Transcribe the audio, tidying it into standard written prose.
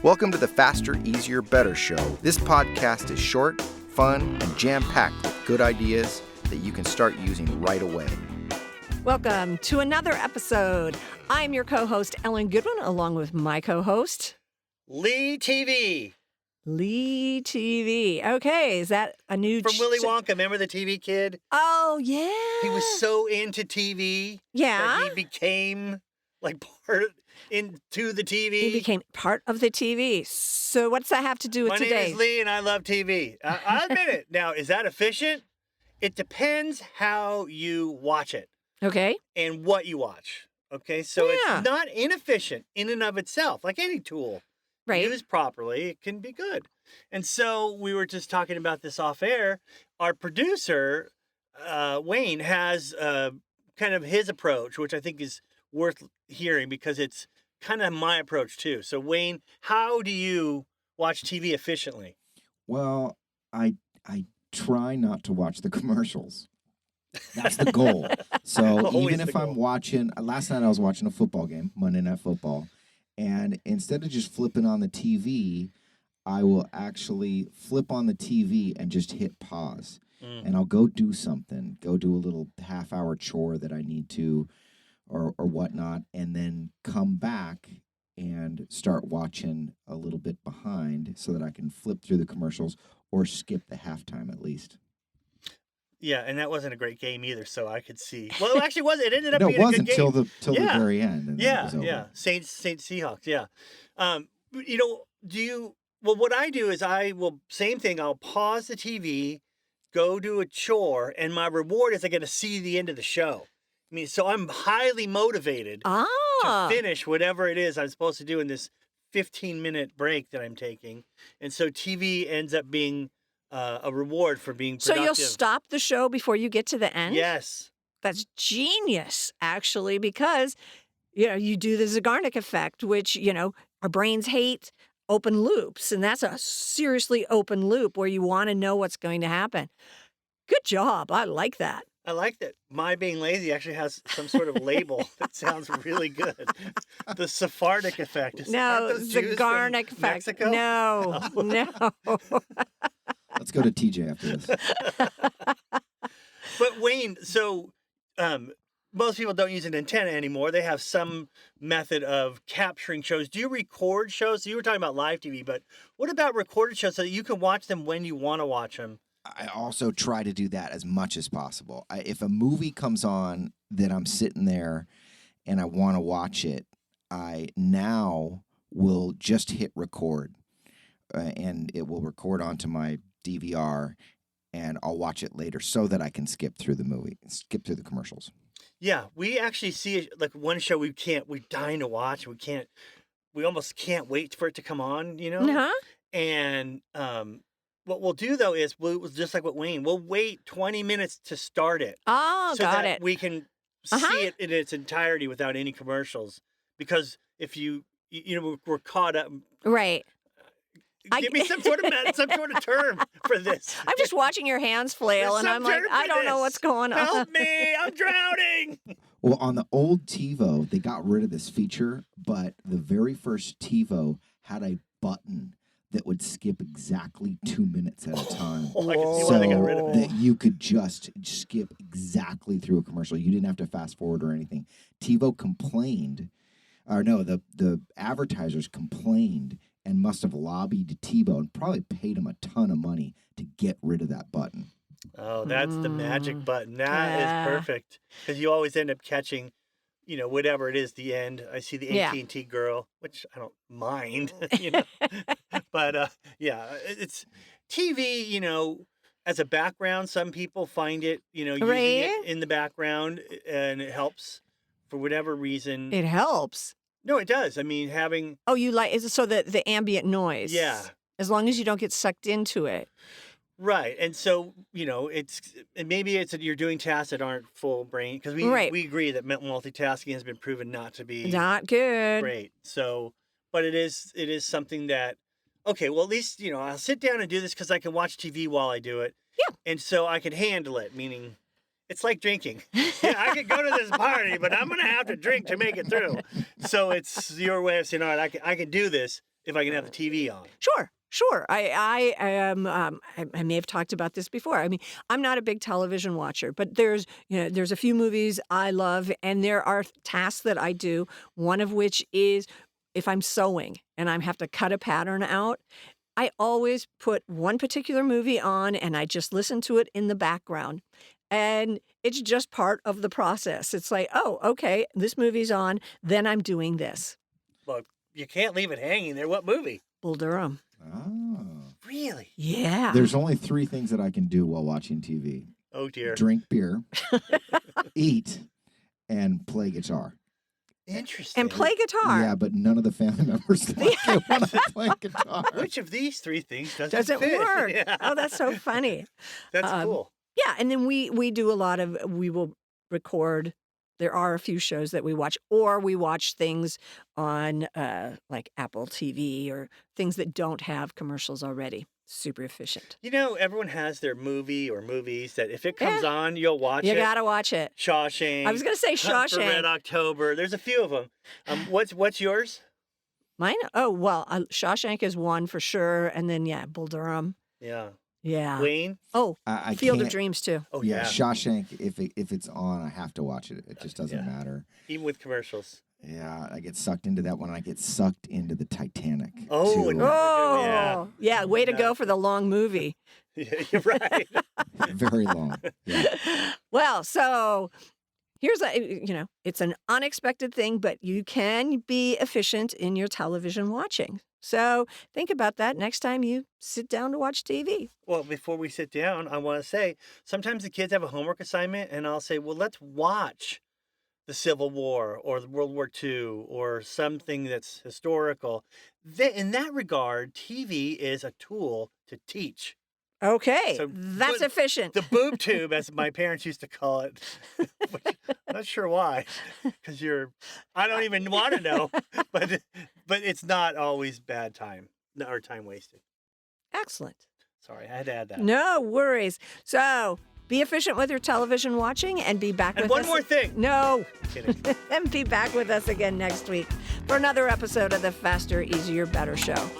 Welcome to the Faster, Easier, Better show. This podcast is short, fun, and jam-packed with good ideas that you can start using right away. Welcome to another episode. I'm your co-host, Ellen Goodwin, along with my co-host, Lee TV. Lee TV. Okay, is that a new... From Willy Wonka, remember the TV kid? Oh, yeah. He was so into TV Yeah. that he became like part into the TV. He became part of the TV. So what's that have to do with My today? name is Lee and I love TV. I'll admit it. Now, is that efficient? It depends how you watch it Okay. and what you watch. Okay, so Yeah. it's not inefficient in and of itself, like any tool. Right. Used properly, it can be good. And so we were just talking about this off air. Our producer, Wayne, has kind of his approach, which I think is worth hearing because it's kind of my approach too. So Wayne, how do you watch TV efficiently? Well, I try not to watch the commercials. That's the goal. So Always even the if I'm goal. watching, last night I was watching a football game, Monday Night Football, and instead of just flipping on the TV, I will actually flip on the TV and just hit pause. And I'll go do something, go do a little half-hour chore that I need to or whatnot, and then come back and start watching a little bit behind so that I can flip through the commercials or skip the halftime at least. Yeah, and that wasn't a great game either, so I could see. Well, it actually was. It ended up No, being it a good wasn't game. till the Yeah. very end. And then it was over. Yeah. Saints Seahawks, yeah. What I do is same thing, I'll pause the TV, go do a chore, and my reward is I get to see the end of the show. I mean, so I'm highly motivated to finish whatever it is I'm supposed to do in this 15-minute break that I'm taking. And so TV ends up being a reward for being So productive. you'll stop the show before you get to the end? Yes. That's genius, actually, because, you do the Zeigarnik effect, which, our brains hate open loops. And that's a seriously open loop where you want to know what's going to happen. Good job. I like that. I like that my being lazy actually has some sort of label that sounds really good. The Sephardic effect. Aren't No, those Jews from Zeigarnik effect. Mexico? No, no. Let's go to TJ after this. But Wayne, so most people don't use an antenna anymore. They have some method of capturing shows. Do you record shows? So you were talking about live TV, but what about recorded shows so that you can watch them when you want to watch them? I also try to do that as much as possible. If a movie comes on that I'm sitting there and I want to watch it, I now will just hit record and it will record onto my DVR and I'll watch it later so that I can skip through the commercials. Yeah, we actually see like one show we're dying to watch. We almost can't wait for it to come on, Uh-huh. And what we'll do though is we'll just like with Wayne, we'll wait 20 minutes to start it. Oh, so got that it. we can see it in its entirety without any commercials. Because if we're caught up. Right. Give me some sort of term for this. I'm just watching your hands flail, There's and some I'm like, term I for don't know this. what's going on. Help me! I'm drowning. Well, on the old TiVo, they got rid of this feature, but the very first TiVo had a button that would skip exactly 2 minutes at a time. Oh, I can see So why they got rid of it. that you could just skip exactly through a commercial. You didn't have to fast forward or anything. TiVo complained, or no, the advertisers complained and must have lobbied TiVo and probably paid them a ton of money to get rid of that button. Oh, that's the magic button. That Yeah. is perfect. Because you always end up catching, whatever it is, the end. I see the Yeah. AT&T girl, which I don't mind, But, it's TV, as a background. Some people find it, using Right. it in the background, and it helps for whatever reason. It helps. No, it does. I mean, having... Oh, you like, is it so the ambient noise? Yeah. As long as you don't get sucked into it. Right. And so, maybe it's that you're doing tasks that aren't full brain, because Right. we agree that multitasking has been proven not to be Not good. great. So, but it is something that, okay, well, at least, I'll sit down and do this because I can watch TV while I do it. Yeah. And so I can handle it, meaning it's like drinking. Yeah, I could go to this party, but I'm going to have to drink to make it through. So it's your way of saying, all right, I can do this. if I can have the TV on. Sure. I may have talked about this before. I mean, I'm not a big television watcher, but there's a few movies I love, and there are tasks that I do. One of which is if I'm sewing and I have to cut a pattern out, I always put one particular movie on and I just listen to it in the background. And it's just part of the process. It's like, oh, okay, this movie's on, then I'm doing this. Well, you can't leave it hanging there. What movie? Bull Durham. Oh. Really? Yeah. There's only 3 things that I can do while watching TV. Oh, dear. Drink beer, eat, and play guitar. Interesting. And play guitar. Yeah, but none of the family members like it when I play guitar. Which of these 3 things doesn't fit? work? Yeah. Oh, that's so funny. That's cool. Yeah, and then we do a lot of, we will record. There are a few shows that we watch, or we watch things on like Apple TV or things that don't have commercials already. Super efficient. Everyone has their movie or movies that if it comes on, you'll watch it. You got to watch it. Shawshank. I was going to say Hunt for Shawshank. Red October. There's a few of them. What's yours? Mine? Oh, well, Shawshank is one for sure. And then, Bull Durham. Yeah. Yeah. Wayne? Oh, I Field of can't- Dreams, too. Oh, Yeah, yeah. Shawshank. If it's on, I have to watch it. It just doesn't matter. Even with commercials. Yeah, I get sucked into that one. I get sucked into the Titanic. Oh, too. and- Oh, yeah. Way to Yeah. go for the long movie. Yeah, you're right. Very long. Yeah. Well, so here's it's an unexpected thing, but you can be efficient in your television watching. So think about that next time you sit down to watch TV. Well, before we sit down, I want to say sometimes the kids have a homework assignment, and I'll say, well, let's watch the Civil War or the World War II or something that's historical. In that regard, TV is a tool to teach. Okay, So that's put efficient. The boob tube, as my parents used to call it. I'm not sure why, because I don't even want to know, but it's not always bad time or time wasted. Excellent. Sorry, I had to add that. No worries. So be efficient with your television watching and be back And with one us. more thing. No. Kidding. And be back with us again next week for another episode of the Faster, Easier, Better Show.